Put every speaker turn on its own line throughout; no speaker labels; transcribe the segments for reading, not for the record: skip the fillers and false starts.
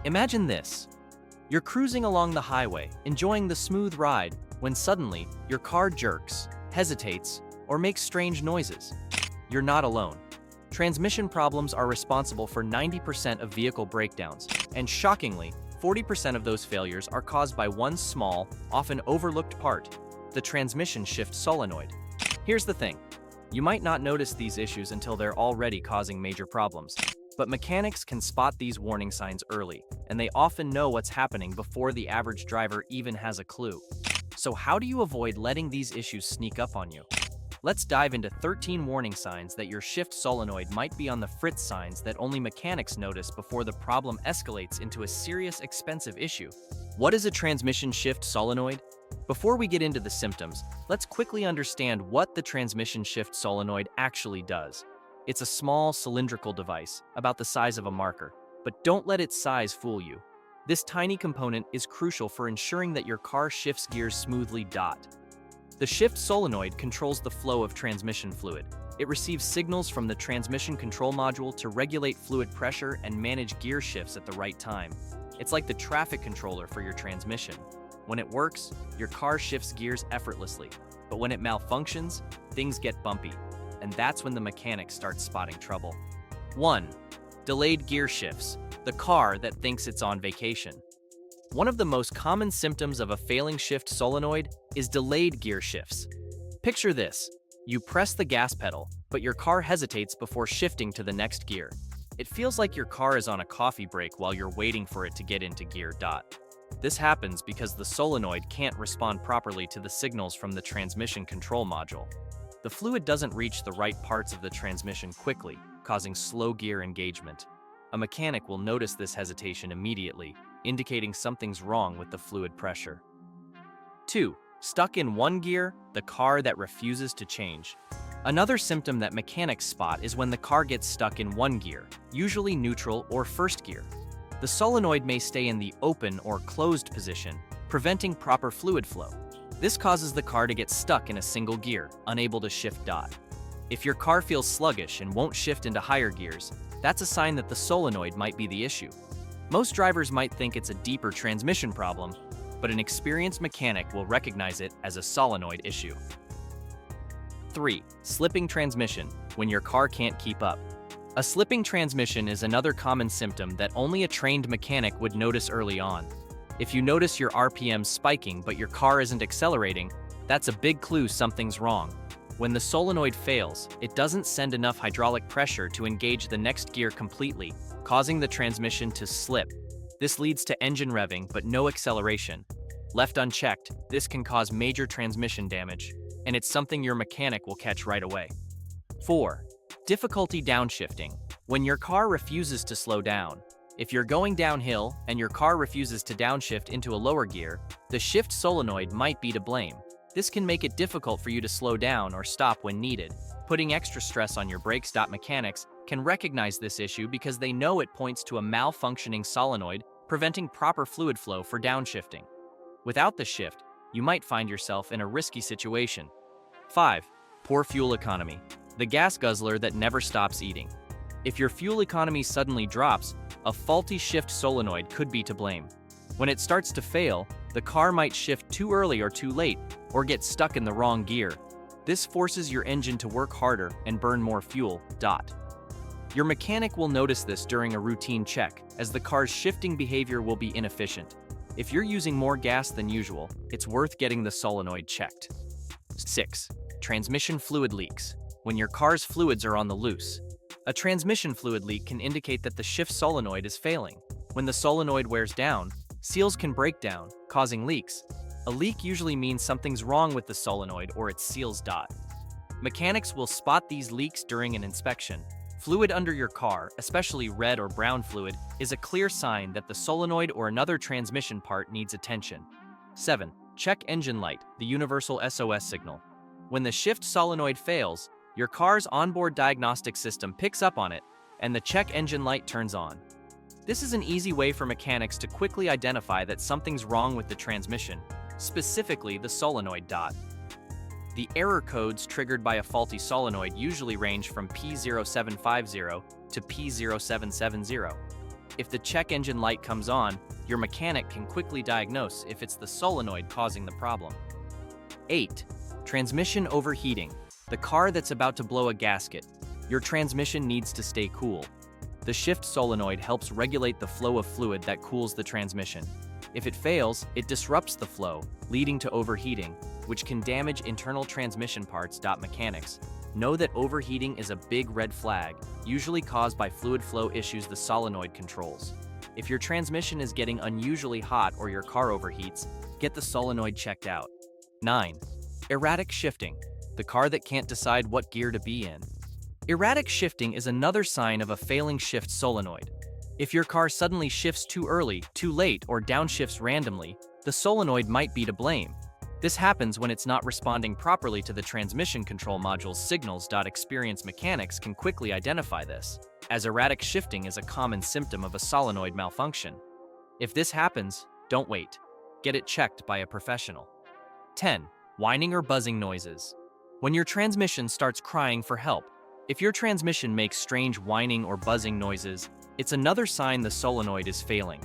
Imagine this. You're cruising along the highway, enjoying the smooth ride, when suddenly, your car jerks, hesitates, or makes strange noises. You're not alone. Transmission problems are responsible for 90% of vehicle breakdowns, and shockingly, 40% of those failures are caused by one small, often overlooked part, the transmission shift solenoid. Here's the thing. You might not notice these issues until they're already causing major problems. But mechanics can spot these warning signs early, and they often know what's happening before the average driver even has a clue. So how do you avoid letting these issues sneak up on you? Let's dive into 13 warning signs that your shift solenoid might be on the fritz, signs that only mechanics notice before the problem escalates into a serious, expensive issue. What is a transmission shift solenoid? Before we get into the symptoms, let's quickly understand what the transmission shift solenoid actually does. It's a small, cylindrical device, about the size of a marker, but don't let its size fool you. This tiny component is crucial for ensuring that your car shifts gears smoothly. The shift solenoid controls the flow of transmission fluid. It receives signals from the transmission control module to regulate fluid pressure and manage gear shifts at the right time. It's like the traffic controller for your transmission. When it works, your car shifts gears effortlessly, but when it malfunctions, things get bumpy. And that's when the mechanics start spotting trouble. 1. Delayed gear shifts. The car that thinks it's on vacation. One of the most common symptoms of a failing shift solenoid is delayed gear shifts. Picture this. You press the gas pedal, but your car hesitates before shifting to the next gear. It feels like your car is on a coffee break while you're waiting for it to get into gear. This happens because the solenoid can't respond properly to the signals from the transmission control module. The fluid doesn't reach the right parts of the transmission quickly, causing slow gear engagement. A mechanic will notice this hesitation immediately, indicating something's wrong with the fluid pressure. 2. Stuck in one gear, the car that refuses to change. Another symptom that mechanics spot is when the car gets stuck in one gear, usually neutral or first gear. The solenoid may stay in the open or closed position, preventing proper fluid flow. This causes the car to get stuck in a single gear, unable to shift. If your car feels sluggish and won't shift into higher gears, that's a sign that the solenoid might be the issue. Most drivers might think it's a deeper transmission problem, but an experienced mechanic will recognize it as a solenoid issue. 3. Slipping transmission, when your car can't keep up. A slipping transmission is another common symptom that only a trained mechanic would notice early on. If you notice your RPM spiking but your car isn't accelerating, that's a big clue something's wrong. When the solenoid fails, it doesn't send enough hydraulic pressure to engage the next gear completely, causing the transmission to slip. This leads to engine revving but no acceleration. Left unchecked, this can cause major transmission damage, and it's something your mechanic will catch right away. 4. Difficulty downshifting, when your car refuses to slow down. If you're going downhill and your car refuses to downshift into a lower gear, the shift solenoid might be to blame. This can make it difficult for you to slow down or stop when needed, putting extra stress on your brakes. Mechanics can recognize this issue because they know it points to a malfunctioning solenoid, preventing proper fluid flow for downshifting. Without the shift, you might find yourself in a risky situation. 5. Poor fuel economy, the gas guzzler that never stops eating. If your fuel economy suddenly drops, a faulty shift solenoid could be to blame. When it starts to fail, the car might shift too early or too late, or get stuck in the wrong gear. This forces your engine to work harder and burn more fuel. Your mechanic will notice this during a routine check, as the car's shifting behavior will be inefficient. If you're using more gas than usual, it's worth getting the solenoid checked. 6. Transmission fluid leaks, when your car's fluids are on the loose. A transmission fluid leak can indicate that the shift solenoid is failing. When the solenoid wears down, seals can break down, causing leaks. A leak usually means something's wrong with the solenoid or its seals. Mechanics will spot these leaks during an inspection. Fluid under your car, especially red or brown fluid, is a clear sign that the solenoid or another transmission part needs attention. 7. Check engine light, the universal SOS signal. When the shift solenoid fails, your car's onboard diagnostic system picks up on it, and the check engine light turns on. This is an easy way for mechanics to quickly identify that something's wrong with the transmission, specifically the solenoid. The error codes triggered by a faulty solenoid usually range from P0750 to P0770. If the check engine light comes on, your mechanic can quickly diagnose if it's the solenoid causing the problem. 8. Transmission overheating. The car that's about to blow a gasket. Your transmission needs to stay cool. The shift solenoid helps regulate the flow of fluid that cools the transmission. If it fails, it disrupts the flow, leading to overheating, which can damage internal transmission parts. Mechanics know that overheating is a big red flag, usually caused by fluid flow issues the solenoid controls. If your transmission is getting unusually hot or your car overheats, get the solenoid checked out. 9. Erratic shifting. The car that can't decide what gear to be in. Erratic shifting is another sign of a failing shift solenoid. If your car suddenly shifts too early, too late, or downshifts randomly, the solenoid might be to blame. This happens when it's not responding properly to the transmission control module's signals. Experienced mechanics can quickly identify this, as erratic shifting is a common symptom of a solenoid malfunction. If this happens, don't wait. Get it checked by a professional. 10. Whining or buzzing noises. When your transmission starts crying for help, if your transmission makes strange whining or buzzing noises, it's another sign the solenoid is failing.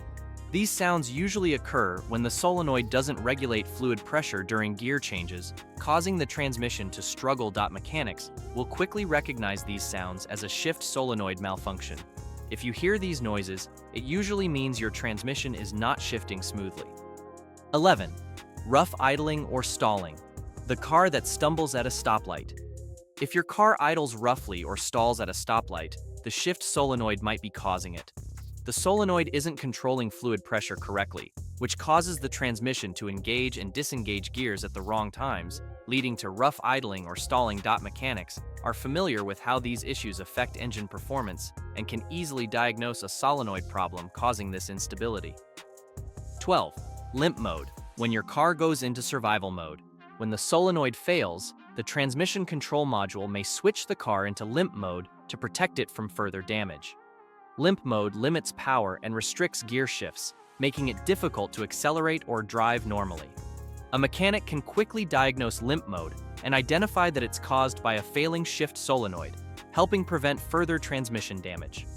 These sounds usually occur when the solenoid doesn't regulate fluid pressure during gear changes, causing the transmission to struggle. Mechanics will quickly recognize these sounds as a shift solenoid malfunction. If you hear these noises, it usually means your transmission is not shifting smoothly. 11. Rough idling or stalling. The car that stumbles at a stoplight. If your car idles roughly or stalls at a stoplight, the shift solenoid might be causing it. The solenoid isn't controlling fluid pressure correctly, which causes the transmission to engage and disengage gears at the wrong times, leading to rough idling or stalling. Mechanics are familiar with how these issues affect engine performance and can easily diagnose a solenoid problem causing this instability. 12. Limp mode. When your car goes into survival mode. When the solenoid fails, the transmission control module may switch the car into limp mode to protect it from further damage. Limp mode limits power and restricts gear shifts, making it difficult to accelerate or drive normally. A mechanic can quickly diagnose limp mode and identify that it's caused by a failing shift solenoid, helping prevent further transmission damage.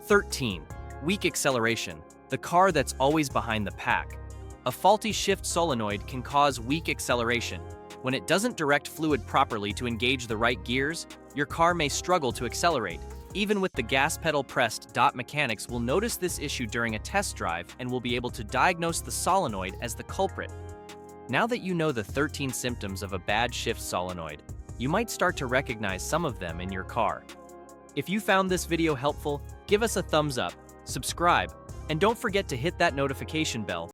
13. Weak acceleration. The car that's always behind the pack. A faulty shift solenoid can cause weak acceleration. When it doesn't direct fluid properly to engage the right gears, your car may struggle to accelerate, even with the gas pedal pressed. Mechanics will notice this issue during a test drive and will be able to diagnose the solenoid as the culprit. Now that you know the 13 symptoms of a bad shift solenoid, you might start to recognize some of them in your car. If you found this video helpful, give us a thumbs up, subscribe, and don't forget to hit that notification bell